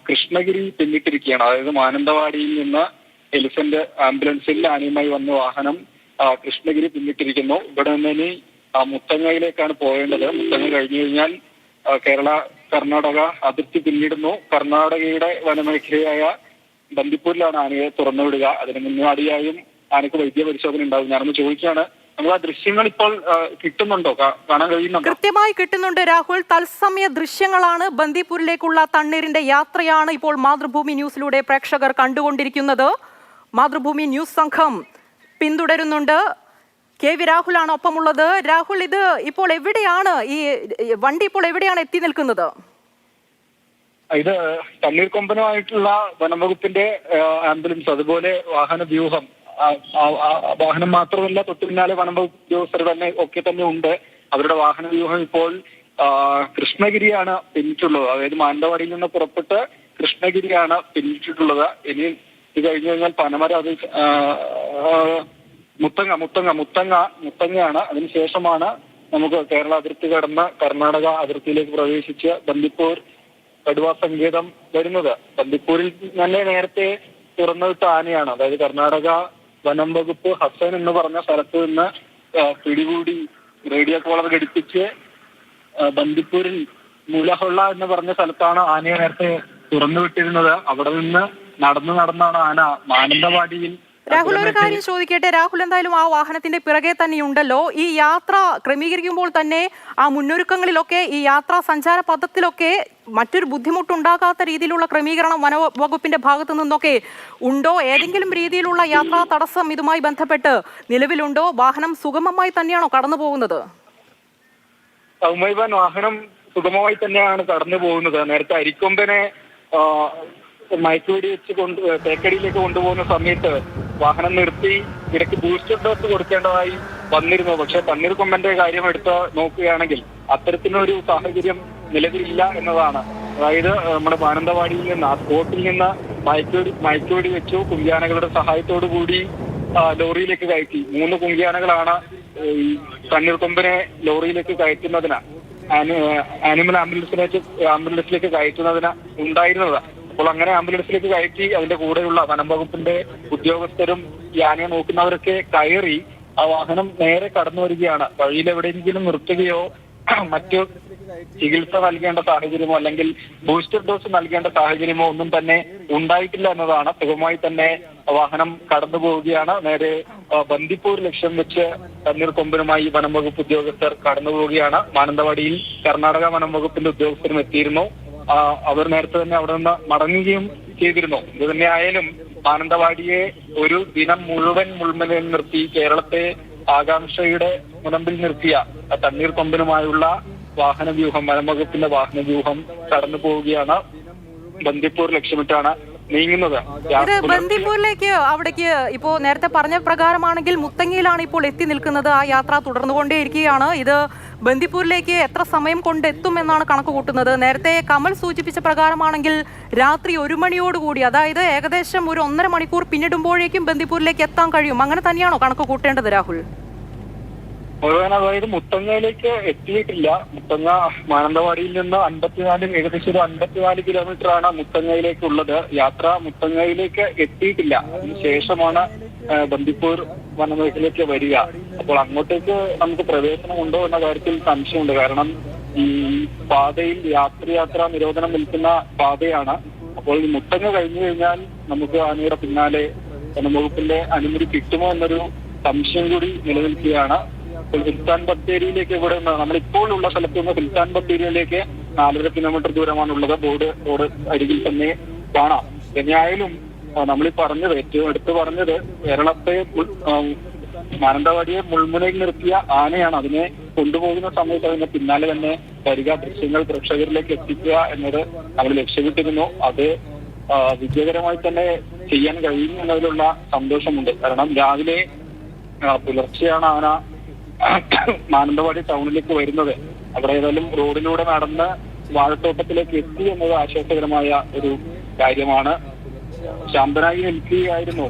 കൃഷ്ണഗിരി പിന്നിട്ടിരിക്കുകയാണ്. അതായത് മാനന്തവാടിയിൽ നിന്ന് എലിഫന്റ് ആംബുലൻസിൽ ആനയുമായി വന്ന വാഹനം കൃഷ്ണഗിരി പിന്നിട്ടിരിക്കുന്നു. ഇവിടെ നിന്ന് ഇനി മുത്തങ്ങയിലേക്കാണ് പോകേണ്ടത്. മുത്തങ്ങ കഴിഞ്ഞു കഴിഞ്ഞാൽ കേരള കർണാടക അതിർത്തി പിന്നിടുന്നു. കർണാടകയുടെ വനമേഖലയായ ബന്ദിപ്പൂരിലാണ് ആനയെ തുറന്നുവിടുക. അതിന് മുന്നോടിയായും ആനയ്ക്ക് വൈദ്യ പരിശോധന ഉണ്ടാകും. ഞാനൊന്ന് ചോദിക്കുകയാണ്, നമ്മൾ ആ ദൃശ്യങ്ങൾ ഇപ്പോൾ കിട്ടുന്നുണ്ടോ, കാണാൻ കഴിയുന്നുണ്ടോ? കൃത്യമായി കിട്ടുന്നുണ്ട് രാഹുൽ. തത്സമയ ദൃശ്യങ്ങളാണ്. ബന്ദിപ്പൂരിലേക്കുള്ള തണ്ണീരിന്റെ യാത്രയാണ് ഇപ്പോൾ മാതൃഭൂമി ന്യൂസിലൂടെ പ്രേക്ഷകർ കണ്ടുകൊണ്ടിരിക്കുന്നത്. മാതൃഭൂമി ന്യൂസ് സംഘം പിന്തുടരുന്നുണ്ട്. കെ വി രാഹുലാണ് ഒപ്പമുള്ളത്. രാഹുൽ, ഇത് ഇപ്പോൾ എവിടെയാണ്, ഈ വണ്ടി ഇപ്പോൾ എവിടെയാണ് എത്തി നിൽക്കുന്നത്? ഇത് തണ്ണീർക്കൊമ്പനുമായിട്ടുള്ള വനംവകുപ്പിന്റെ ആംബുലൻസ്, അതുപോലെ വാഹന വ്യൂഹം, വാഹനം മാത്രമല്ല തൊട്ടു പിന്നാലെ വനംവകുപ്പ് ഉദ്യോഗസ്ഥർ തന്നെ ഒക്കെ തന്നെ ഉണ്ട്. അവരുടെ വാഹന വ്യൂഹം ഇപ്പോൾ കൃഷ്ണഗിരിയാണ് പിന്നിട്ടുള്ളത്. അതായത് മാനന്തവാടിയിൽ നിന്ന് പുറപ്പെട്ട് കൃഷ്ണഗിരിയാണ് പിന്നിട്ടിട്ടുള്ളത്. ഇനി ഇത് കഴിഞ്ഞു കഴിഞ്ഞാൽ പനമര, അത് മുത്തങ്ങയാണ്. അതിനുശേഷമാണ് നമുക്ക് കേരള അതിർത്തി കടന്ന് കർണാടക അതിർത്തിയിലേക്ക് പ്രവേശിച്ച് ബന്ദിപ്പൂർ കടുവ സങ്കേതം വരുന്നത്. ബന്ദിപ്പൂരിൽ തന്നെ നേരത്തെ തുറന്നുവിട്ട ആനയാണ്. അതായത് കർണാടക വനം വകുപ്പ് ഹസൻ എന്ന് പറഞ്ഞ സ്ഥലത്ത് നിന്ന് പിടികൂടി റേഡിയോ കോളർ ഘടിപ്പിച്ച് ബന്ദിപ്പൂരിൽ മൂലഹൊള്ള എന്ന് പറഞ്ഞ സ്ഥലത്താണ് ആനയെ നേരത്തെ തുറന്നുവിട്ടിരുന്നത്. അവിടെ നിന്ന് നടന്നാണ് ആന മാനന്തവാടിയിൽ. രാഹുൽ, ഒരു കാര്യം ചോദിക്കട്ടെ. രാഹുൽ, എന്തായാലും ആ വാഹനത്തിന്റെ പിറകെ തന്നെയുണ്ടല്ലോ. ഈ യാത്ര ക്രമീകരിക്കുമ്പോൾ തന്നെ ആ മുന്നൊരുക്കങ്ങളിലൊക്കെ, ഈ യാത്രാ സഞ്ചാര പഥത്തിലൊക്കെ മറ്റൊരു ബുദ്ധിമുട്ടുണ്ടാകാത്ത രീതിയിലുള്ള ക്രമീകരണം വനവകുപ്പിന്റെ ഭാഗത്തു നിന്നൊക്കെ ഉണ്ടോ? ഏതെങ്കിലും രീതിയിലുള്ള യാത്രാ തടസ്സം ഇതുമായി ബന്ധപ്പെട്ട് നിലവിലുണ്ടോ? വാഹനം സുഗമമായി തന്നെയാണോ കടന്നു പോകുന്നത്? വാഹനം സുഗമമായി തന്നെയാണ് കടന്നു പോകുന്നത്. നേരത്തെ അരിക്കൊമ്പനെ മയക്കുവെടി വെച്ച് തേക്കടിയിലേക്ക് കൊണ്ടുപോകുന്ന സമയത്ത് വാഹനം നിർത്തി ഇടയ്ക്ക് ബൂസ്റ്റർ ഡോസ് കൊടുക്കേണ്ടതായി വന്നിരുന്നു. പക്ഷെ തണ്ണീർക്കൊമ്പന്റെ കാര്യം എടുത്ത് നോക്കുകയാണെങ്കിൽ അത്തരത്തിലൊരു സാഹചര്യം നിലവിലില്ല എന്നതാണ്. അതായത് നമ്മുടെ മാനന്തവാടിയിൽ നിന്ന്, ആ സ്പോട്ടിൽ നിന്ന് മയക്കുവെടി വെച്ചു കുങ്കിയാനകളുടെ സഹായത്തോടു കൂടി ലോറിയിലേക്ക് കയറ്റി. 3 കുങ്കിയാനകളാണ് ഈ തണ്ണീർക്കൊമ്പനെ ലോറിയിലേക്ക് കയറ്റുന്നതിന്, ആനിമൽ ആംബുലൻസിലേക്ക് കയറ്റുന്നതിന് ഉണ്ടായിരുന്നത്. അപ്പോൾ അങ്ങനെ ആംബുലൻസിലേക്ക് കയറ്റി അതിന്റെ കൂടെയുള്ള വനം വകുപ്പിന്റെ ഉദ്യോഗസ്ഥരും ഈ ആനയെ നോക്കുന്നവരൊക്കെ കയറി ആ വാഹനം നേരെ കടന്നു വരികയാണ്. വഴിയിൽ എവിടെയെങ്കിലും നിർത്തുകയോ മറ്റു ചികിത്സ നൽകേണ്ട സാഹചര്യമോ അല്ലെങ്കിൽ ബൂസ്റ്റർ ഡോസ് നൽകേണ്ട സാഹചര്യമോ ഒന്നും തന്നെ ഉണ്ടായിട്ടില്ല എന്നതാണ്. സുഗമമായി തന്നെ വാഹനം കടന്നു പോവുകയാണ്. നേരെ ബന്ദിപ്പൂർ ലക്ഷ്യം വെച്ച് തണ്ണീർക്കൊമ്പനുമായി വനം വകുപ്പ് ഉദ്യോഗസ്ഥർ കടന്നു പോവുകയാണ്. മാനന്തവാടിയിൽ കർണാടക വനം വകുപ്പിന്റെ ഉദ്യോഗസ്ഥരും എത്തിയിരുന്നു. അവർ നേരത്തെ തന്നെ അവിടെ നിന്ന് മടങ്ങുകയും ചെയ്തിരുന്നു. ഇത് തന്നെയായാലും മാനന്തവാടിയെ ഒരു ദിനം മുഴുവൻ മുൾമുനയിൽ നിർത്തി കേരളത്തെ ആകാംക്ഷയുടെ മുനമ്പിൽ നിർത്തിയ തണ്ണീർക്കൊമ്പനുമായുള്ള വാഹനവ്യൂഹം, വനംവകുപ്പിന്റെ വാഹനവ്യൂഹം കടന്നു പോവുകയാണ്. ബന്ദിപ്പൂർ ലക്ഷ്യമിട്ടാണ് നീങ്ങുന്നത്. ഇത് ബന്ദിപ്പൂരിലേക്ക്, അവിടേക്ക് ഇപ്പോ നേരത്തെ പറഞ്ഞ പ്രകാരമാണെങ്കിൽ മുത്തങ്ങയിലാണ് ഇപ്പോൾ എത്തി നിൽക്കുന്നത്. ആ യാത്ര തുടർന്നുകൊണ്ടേയിരിക്കുകയാണ്. ഇത് ബന്ദിപ്പൂരിലേക്ക് എത്ര സമയം കൊണ്ട് എത്തുമെന്നാണ് കണക്ക് കൂട്ടുന്നത്? നേരത്തെ കമൽ സൂചിപ്പിച്ച പ്രകാരമാണെങ്കിൽ രാത്രി 1 മണിയോടുകൂടി, അതായത് ഏകദേശം ഒരു 1.5 മണിക്കൂർ പിന്നിടുമ്പോഴേക്കും ബന്ദിപ്പൂരിലേക്ക് എത്താൻ കഴിയും. അങ്ങനെ തന്നെയാണോ കണക്ക് കൂട്ടേണ്ടത് രാഹുൽ? അതായത് മുത്തങ്ങയിലേക്ക് എത്തിയിട്ടില്ല. മുത്തങ്ങ മാനന്തവാടിയിൽ നിന്ന് ഏകദേശം ഒരു 54 കിലോമീറ്റർ ആണ് മുത്തങ്ങയിലേക്കുള്ളത്. യാത്ര മുത്തങ്ങയിലേക്ക് എത്തിയിട്ടില്ല. അതിനുശേഷമാണ് ബന്ദിപ്പൂർ വനമേഖലയിലേക്ക് വരിക. അപ്പോൾ അങ്ങോട്ടേക്ക് നമുക്ക് പ്രവേശനം ഉണ്ടോ എന്ന കാര്യത്തിൽ സംശയമുണ്ട്. കാരണം ഈ പാതയിൽ യാത്രാ നിരോധനം നിൽക്കുന്ന പാതയാണ്. അപ്പോൾ ഈ മുത്തങ്ങ കഴിഞ്ഞു കഴിഞ്ഞാൽ നമുക്ക് ആനയുടെ പിന്നാലെ വനംവകുപ്പിന്റെ അനുമതി കിട്ടുമോ എന്നൊരു സംശയം കൂടി നിലനിൽക്കുകയാണ്. സുൽത്താൻ ബത്തേരിയിലേക്ക്, ഇവിടെ നമ്മളിപ്പോൾ ഉള്ള സ്ഥലത്ത് നിന്ന് സുൽത്താൻ ബത്തേരിയിലേക്ക് 4.5 കിലോമീറ്റർ ദൂരമാണുള്ളത്. റോഡ് അരികിൽ തന്നെ കാണാം. എങ്ങനെയായാലും നമ്മളീ പറഞ്ഞത്, ഏറ്റവും എടുത്ത് പറഞ്ഞത്, കേരളത്തെ മാനന്തവാടിയെ മുൾമുനയിൽ നിർത്തിയ ആനയാണ്. അതിനെ കൊണ്ടുപോകുന്ന സമയത്ത് അതിന്റെ പിന്നാലെ തന്നെ വരിക, ദൃശ്യങ്ങൾ പ്രേക്ഷകരിലേക്ക് എത്തിക്കുക എന്നത് നമ്മൾ ലക്ഷ്യമിട്ടിരുന്നു. അത് വിജയകരമായി തന്നെ ചെയ്യാൻ കഴിയും എന്നതിലുള്ള സന്തോഷമുണ്ട്. കാരണം രാവിലെ പുലർച്ചെയാണ് ആന മാനന്തവാടി ടൗണിലേക്ക് വരുന്നത്. അവിടെ ഏതായാലും റോഡിലൂടെ നടന്ന് വാഴത്തോട്ടത്തിലേക്ക് എത്തി എന്നത് ആശ്വാസകരമായ ഒരു കാര്യമാണ്. ശാന്തനായി നിൽക്കുകയായിരുന്നു.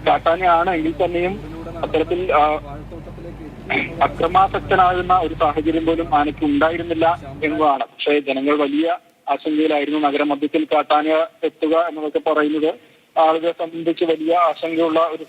കാട്ടാനയാണ് എങ്കിൽ തന്നെയും അത്തരത്തിൽ അക്രമാസക്തനാകുന്ന ഒരു സാഹചര്യം പോലും ആനയ്ക്ക് ഉണ്ടായിരുന്നില്ല എന്നതാണ്. പക്ഷേ ജനങ്ങൾ വലിയ ആശങ്കയിലായിരുന്നു. നഗരമധ്യത്തിൽ കാട്ടാന എത്തുക എന്നതൊക്കെ പറയുന്നത് ആളുകളെ സംബന്ധിച്ച് വലിയ ആശങ്കയുള്ള ഒരു